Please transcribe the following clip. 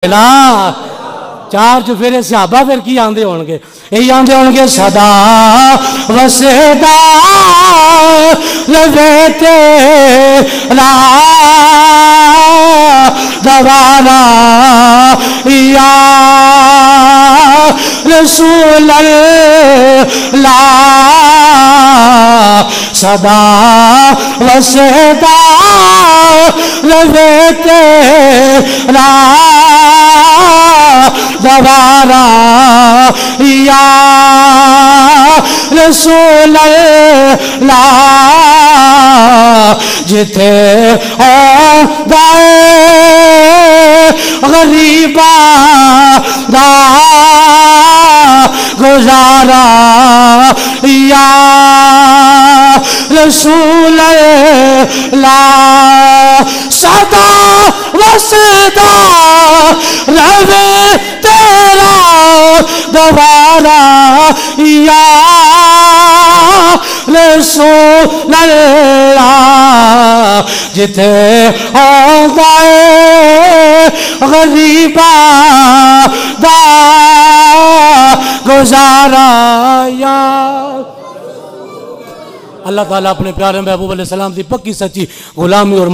لا چار چفیرے صحابہ پھر کی آندے ہونگے یہی آندے ہونگے صدا وسدا لبے تیرا دوارا یا رسول اللہ صدا وسدا لبے تیرا دوارا یا رسول اللہ جتے گئے غریبا دا گزارا یا رسول اللہ صدا وسدا روے تیرا دوارا یا رسول اللہ جتے ہو گئے غریبا دا گزارا یا اللہ تعالیٰ اپنے پیارے محبوب علیہ السلام دی پکی سچی غلامی اور